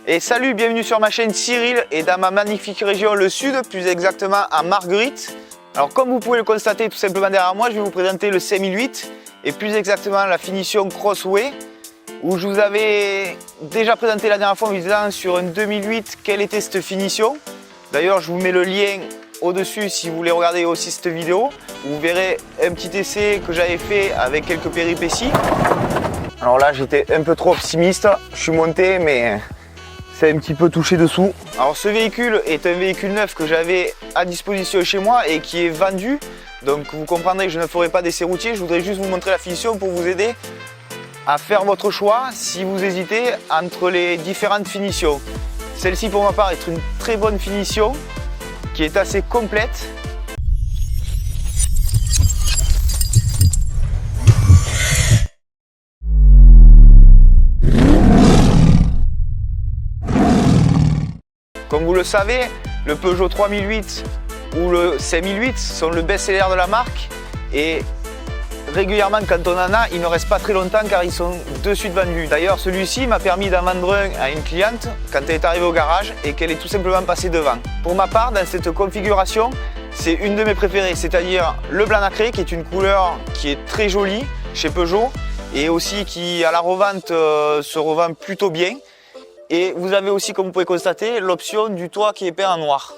Et salut, bienvenue sur ma chaîne Cyril et dans ma magnifique région le Sud, plus exactement à Marguerite. Alors comme vous pouvez le constater tout simplement derrière moi, je vais vous présenter le C1008 et plus exactement la finition Crossway où je vous avais déjà présenté la dernière fois en vous disant sur un 2008 quelle était cette finition. D'ailleurs je vous mets le lien au-dessus si vous voulez regarder aussi cette vidéo. Vous verrez un petit essai que j'avais fait avec quelques péripéties. Alors là j'étais un peu trop optimiste, je suis monté mais c'est un petit peu touché dessous. Alors ce véhicule est un véhicule neuf que j'avais à disposition chez moi et qui est vendu. Donc vous comprendrez que je ne ferai pas d'essai routier, je voudrais juste vous montrer la finition pour vous aider à faire votre choix si vous hésitez entre les différentes finitions. Celle-ci pour ma part est une très bonne finition qui est assez complète. Comme vous le savez, le Peugeot 3008 ou le C1008 sont le best-seller de la marque et régulièrement quand on en a, il ne reste pas très longtemps car ils sont de suite vendus. D'ailleurs celui-ci m'a permis d'en vendre un à une cliente quand elle est arrivée au garage et qu'elle est tout simplement passée devant. Pour ma part, dans cette configuration, c'est une de mes préférées, c'est-à-dire le blanc nacré qui est une couleur qui est très jolie chez Peugeot et aussi qui à la revente se revend plutôt bien. Et vous avez aussi, comme vous pouvez constater, l'option du toit qui est peint en noir.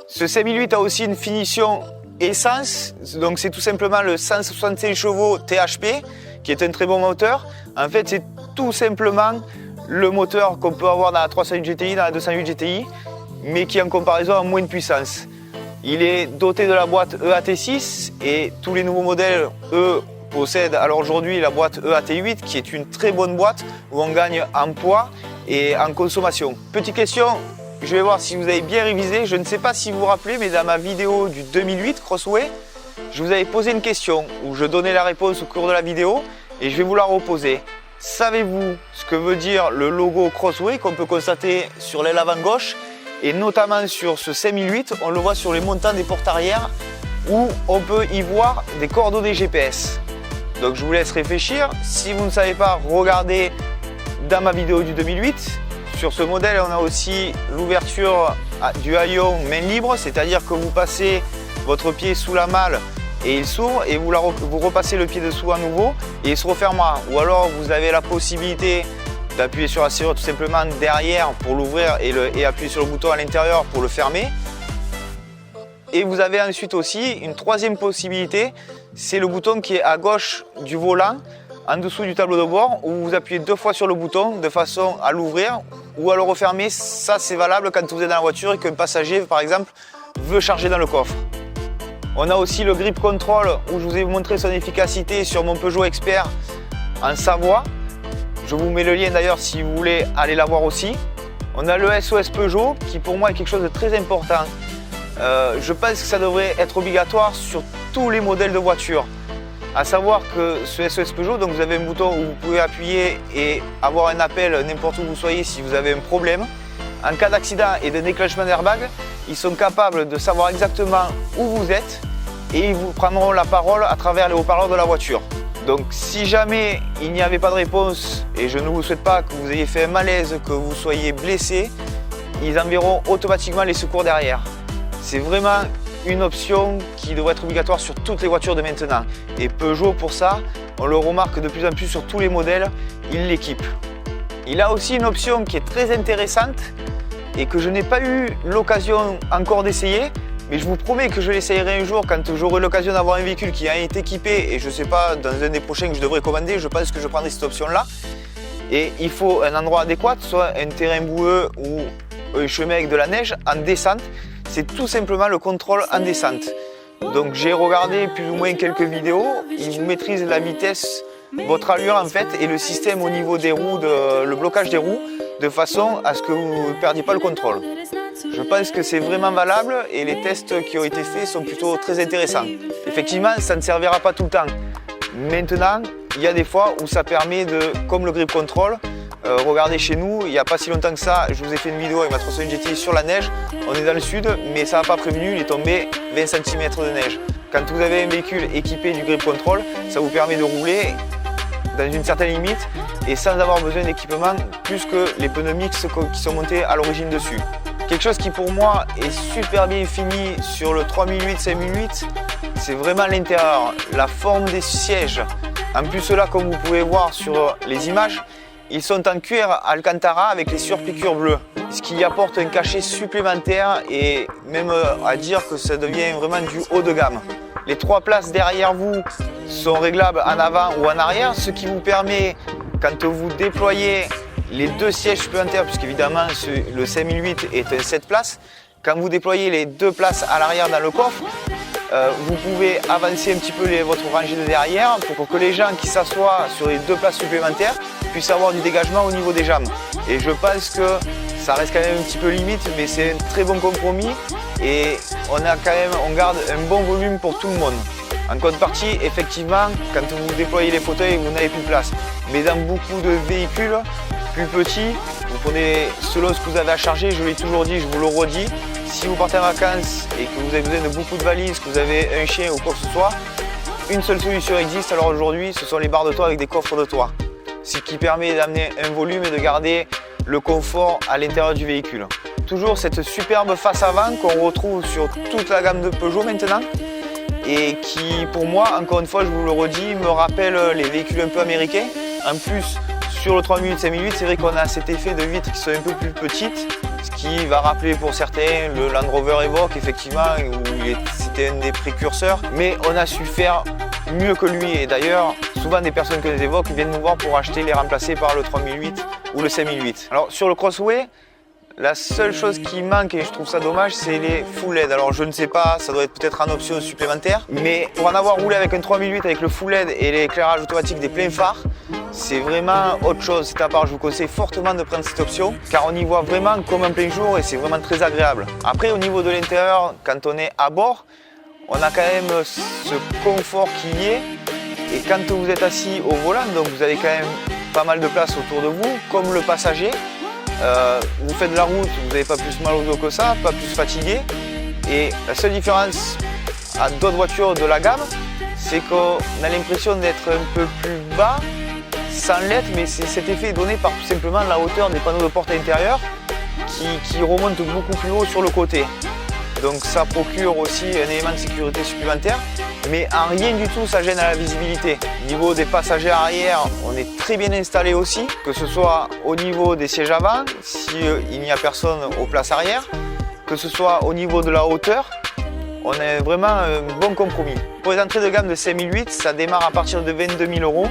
Ce C1008 a aussi une finition essence, donc c'est tout simplement le 165 chevaux THP, qui est un très bon moteur. En fait, c'est tout simplement le moteur qu'on peut avoir dans la 308 GTI, dans la 208 GTI, mais qui en comparaison a moins de puissance. Il est doté de la boîte EAT6 et tous les nouveaux modèles, eux, possèdent alors aujourd'hui la boîte EAT8, qui est une très bonne boîte où on gagne en poids et en consommation. Petite question, je vais voir si vous avez bien révisé. Je ne sais pas si vous vous rappelez, mais dans ma vidéo du 2008 Crossway, je vous avais posé une question où je donnais la réponse au cours de la vidéo et je vais vous la reposer. Savez-vous ce que veut dire le logo Crossway qu'on peut constater sur l'aile avant gauche et notamment sur ce C1008, on le voit sur les montants des portes arrière où on peut y voir des coordonnées GPS. Donc je vous laisse réfléchir. Si vous ne savez pas, regardez dans ma vidéo du 2008. Sur ce modèle, on a aussi l'ouverture du haillon main libre, c'est-à-dire que vous passez votre pied sous la malle et il s'ouvre et vous repassez le pied dessous à nouveau et il se refermera. Ou alors vous avez la possibilité d'appuyer sur la serrure tout simplement derrière pour l'ouvrir et appuyer sur le bouton à l'intérieur pour le fermer. Et vous avez ensuite aussi une troisième possibilité, c'est le bouton qui est à gauche du volant, en dessous du tableau de bord, où vous appuyez 2 fois sur le bouton de façon à l'ouvrir ou à le refermer. Ça c'est valable quand vous êtes dans la voiture et qu'un passager par exemple veut charger dans le coffre. On a aussi le grip control où je vous ai montré son efficacité sur mon Peugeot Expert en Savoie. Je vous mets le lien d'ailleurs si vous voulez aller la voir aussi. On a le SOS Peugeot qui pour moi est quelque chose de très important. Je pense que ça devrait être obligatoire sur tous les modèles de voitures. À savoir que ce SOS Peugeot, donc vous avez un bouton où vous pouvez appuyer et avoir un appel n'importe où vous soyez si vous avez un problème. En cas d'accident et de déclenchement d'airbag, ils sont capables de savoir exactement où vous êtes et ils vous prendront la parole à travers les haut-parleurs de la voiture. Donc si jamais il n'y avait pas de réponse, et je ne vous souhaite pas que vous ayez fait un malaise, que vous soyez blessé, ils enverront automatiquement les secours derrière. C'est vraiment une option qui devrait être obligatoire sur toutes les voitures de maintenant. Et Peugeot pour ça, on le remarque de plus en plus sur tous les modèles, il l'équipe. Il a aussi une option qui est très intéressante et que je n'ai pas eu l'occasion encore d'essayer, mais je vous promets que je l'essayerai un jour quand j'aurai l'occasion d'avoir un véhicule qui a été équipé et je ne sais pas, dans un des prochains que je devrais commander, je pense que je prendrai cette option-là. Et il faut un endroit adéquat, soit un terrain boueux ou un chemin avec de la neige en descente. C'est tout simplement le contrôle en descente. Donc j'ai regardé plus ou moins quelques vidéos, il vous maîtrise la vitesse, votre allure en fait et le système au niveau des roues, le blocage des roues, de façon à ce que vous ne perdiez pas le contrôle. Je pense que c'est vraiment valable et les tests qui ont été faits sont plutôt très intéressants. Effectivement, ça ne servira pas tout le temps. Maintenant, il y a des fois où ça permet de, comme le grip control, regardez chez nous, il n'y a pas si longtemps que ça, je vous ai fait une vidéo avec ma 308 GTI sur la neige. On est dans le sud, mais ça n'a pas prévenu, il est tombé 20 cm de neige. Quand vous avez un véhicule équipé du grip control, ça vous permet de rouler dans une certaine limite et sans avoir besoin d'équipement plus que les pneus mixtes qui sont montés à l'origine dessus. Quelque chose qui pour moi est super bien fini sur le 3008-5008, c'est vraiment l'intérieur, la forme des sièges. En plus là, comme vous pouvez voir sur les images, ils sont en cuir Alcantara avec les surpiqûres bleues, ce qui apporte un cachet supplémentaire et même à dire que ça devient vraiment du haut de gamme. Les 3 places derrière vous sont réglables en avant ou en arrière, ce qui vous permet, quand vous déployez les 2 sièges supplémentaires, puisqu'évidemment le 5008 est un 7 places, quand vous déployez les 2 places à l'arrière dans le coffre, vous pouvez avancer un petit peu votre rangée de derrière pour que les gens qui s'assoient sur les 2 places supplémentaires puissent avoir du dégagement au niveau des jambes. Et je pense que ça reste quand même un petit peu limite, mais c'est un très bon compromis et on garde un bon volume pour tout le monde. En contrepartie, effectivement, quand vous déployez les fauteuils, vous n'avez plus de place. Mais dans beaucoup de véhicules plus petits, vous prenez selon ce que vous avez à charger, je l'ai toujours dit, je vous le redis. Si vous partez en vacances et que vous avez besoin de beaucoup de valises, que vous avez un chien ou quoi que ce soit, une seule solution existe. Alors aujourd'hui, ce sont les barres de toit avec des coffres de toit. Ce qui permet d'amener un volume et de garder le confort à l'intérieur du véhicule. Toujours cette superbe face avant qu'on retrouve sur toute la gamme de Peugeot maintenant et qui, pour moi, encore une fois, je vous le redis, me rappelle les véhicules un peu américains. En plus, sur le 3008-5008, c'est vrai qu'on a cet effet de vitres qui sont un peu plus petites, ce qui va rappeler pour certains le Land Rover Evoque, effectivement, où c'était un des précurseurs, mais on a su faire mieux que lui. Et d'ailleurs, souvent des personnes que les évoquent viennent nous voir pour acheter les remplacer par le 3008 ou le 5008. Alors sur le Crossway, la seule chose qui manque, et je trouve ça dommage, c'est les full LED. Alors je ne sais pas, ça doit être peut-être en option supplémentaire, mais pour en avoir roulé avec un 3008 avec le full LED et l'éclairage automatique des pleins phares, c'est vraiment autre chose. C'est à part, je vous conseille fortement de prendre cette option, car on y voit vraiment comme en plein jour et c'est vraiment très agréable. Après, au niveau de l'intérieur, quand on est à bord, on a quand même ce confort qui y est. Et quand vous êtes assis au volant, donc vous avez quand même pas mal de place autour de vous, comme le passager. Vous faites de la route, vous n'avez pas plus mal au dos que ça, pas plus fatigué. Et la seule différence à d'autres voitures de la gamme, c'est qu'on a l'impression d'être un peu plus bas, sans l'être, mais cet effet est donné par tout simplement la hauteur des panneaux de porte intérieure qui remontent beaucoup plus haut sur le côté. Donc ça procure aussi un élément de sécurité supplémentaire, mais en rien du tout ça gêne à la visibilité. Au niveau des passagers arrière, on est très bien installé aussi, que ce soit au niveau des sièges avant, s'il n'y a personne aux places arrière, que ce soit au niveau de la hauteur, on a vraiment un bon compromis. Pour les entrées de gamme de 5008, ça démarre à partir de 22 000 €.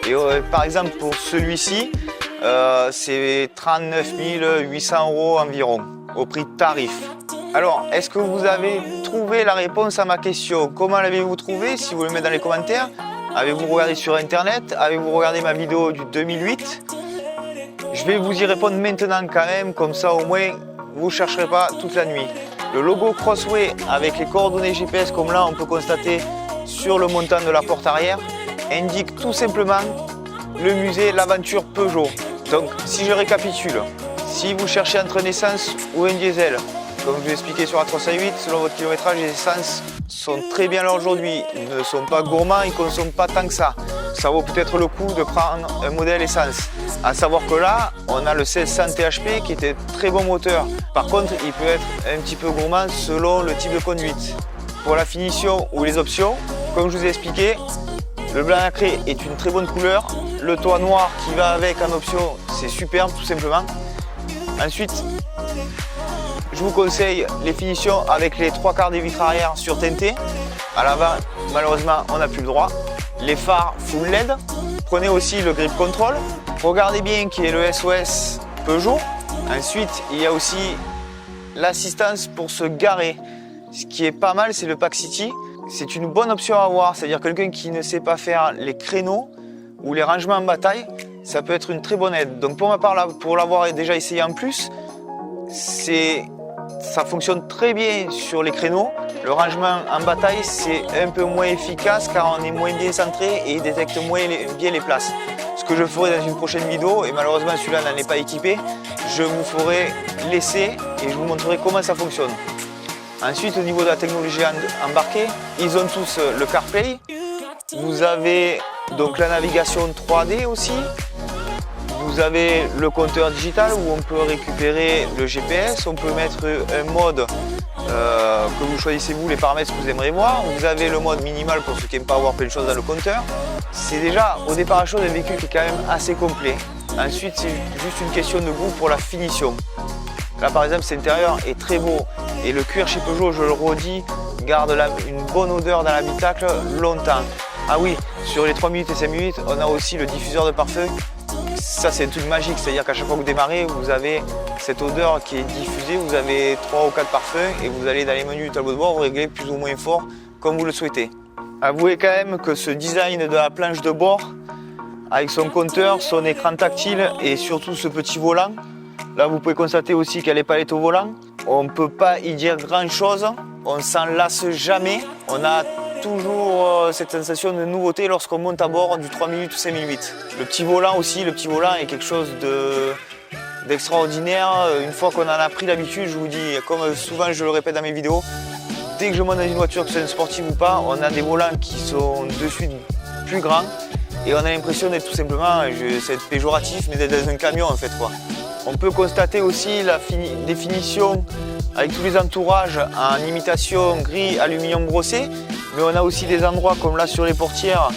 Et par exemple pour celui-ci, c'est 39 800 € environ, au prix de tarif. Alors, est-ce que vous avez trouvé la réponse à ma question? Comment l'avez-vous trouvé? Si vous le mettez dans les commentaires. Avez-vous regardé sur internet? Avez-vous regardé ma vidéo du 2008? Je vais vous y répondre maintenant quand même, comme ça au moins vous ne chercherez pas toute la nuit. Le logo Crossway avec les coordonnées GPS comme là on peut constater sur le montant de la porte arrière indique tout simplement le musée L'Aventure Peugeot. Donc si je récapitule, si vous cherchez entre un essence ou un diesel, comme je vous l'ai expliqué sur la 308, selon votre kilométrage, les essences sont très bien là aujourd'hui. Ils ne sont pas gourmands, ils ne consomment pas tant que ça. Ça vaut peut-être le coup de prendre un modèle essence. À savoir que là, on a le 1600 THP qui est un très bon moteur. Par contre, il peut être un petit peu gourmand selon le type de conduite. Pour la finition ou les options, comme je vous ai expliqué, le blanc nacré est une très bonne couleur. Le toit noir qui va avec en option, c'est superbe tout simplement. Ensuite, je vous conseille les finitions avec les 3/4 des vitres arrière surteintées. À l'avant, malheureusement, on n'a plus le droit. Les phares full LED. Prenez aussi le grip control. Regardez bien qu'il y ait le SOS Peugeot. Ensuite, il y a aussi l'assistance pour se garer. Ce qui est pas mal, c'est le Pack City. C'est une bonne option à avoir. C'est-à-dire quelqu'un qui ne sait pas faire les créneaux ou les rangements en bataille, ça peut être une très bonne aide. Donc pour ma part, pour l'avoir déjà essayé en plus, ça fonctionne très bien sur les créneaux. Le rangement en bataille, c'est un peu moins efficace car on est moins bien centré et il détecte moins bien les places. Ce que je ferai dans une prochaine vidéo, et malheureusement celui-là n'en est pas équipé, je vous ferai l'essai et je vous montrerai comment ça fonctionne. Ensuite, au niveau de la technologie embarquée, ils ont tous le CarPlay. Vous avez Donc la navigation 3D aussi. Vous avez le compteur digital où on peut récupérer le GPS, on peut mettre un mode que vous choisissez vous, les paramètres que vous aimeriez voir. Vous avez le mode minimal pour ceux qui n'aiment pas avoir plein de choses dans le compteur. C'est déjà au départ à chaud un véhicule qui est quand même assez complet. Ensuite c'est juste une question de goût pour la finition. Là par exemple cet intérieur est très beau et le cuir chez Peugeot, je le redis, garde une bonne odeur dans l'habitacle longtemps. Ah oui, sur les 3 minutes et 5 minutes, on a aussi le diffuseur de parfum. Ça c'est un truc magique, c'est-à-dire qu'à chaque fois que vous démarrez, vous avez cette odeur qui est diffusée, vous avez 3 ou 4 parfums et vous allez dans les menus du tableau de bord, vous réglez plus ou moins fort comme vous le souhaitez. Avouez quand même que ce design de la planche de bord, avec son compteur, son écran tactile et surtout ce petit volant, là vous pouvez constater aussi qu'il y a les palettes au volant, on ne peut pas y dire grand chose, on s'en lasse jamais, on a toujours cette sensation de nouveauté lorsqu'on monte à bord du 3 minutes ou 5 minutes. Le petit volant aussi, le petit volant est quelque chose d'extraordinaire. Une fois qu'on en a pris l'habitude, je vous dis, comme souvent je le répète dans mes vidéos, dès que je monte dans une voiture, que ce soit une sportive ou pas, on a des volants qui sont de suite plus grands et on a l'impression d'être tout simplement, c'est péjoratif, mais d'être dans un camion en fait quoi. On peut constater aussi la définition avec tous les entourages en imitation gris aluminium brossé, mais on a aussi des endroits comme là sur les portières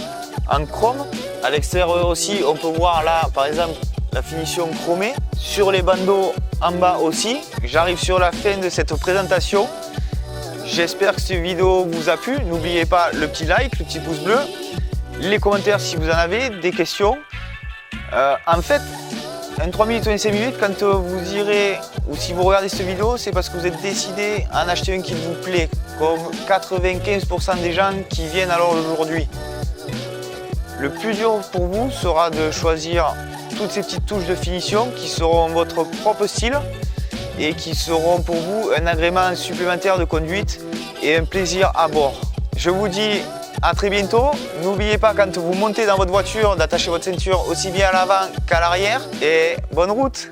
en chrome. À l'extérieur aussi, on peut voir là par exemple la finition chromée. Sur les bandeaux en bas aussi. J'arrive sur la fin de cette présentation. J'espère que cette vidéo vous a plu. N'oubliez pas le petit like, le petit pouce bleu, les commentaires si vous en avez, des questions. En fait, un 3 minutes ou un 5 minutes, quand vous irez ou si vous regardez cette vidéo, c'est parce que vous êtes décidé à en acheter un qui vous plaît, comme 95% des gens qui viennent alors aujourd'hui. Le plus dur pour vous sera de choisir toutes ces petites touches de finition qui seront votre propre style et qui seront pour vous un agrément supplémentaire de conduite et un plaisir à bord. Je vous dis à très bientôt. N'oubliez pas quand vous montez dans votre voiture d'attacher votre ceinture aussi bien à l'avant qu'à l'arrière et bonne route!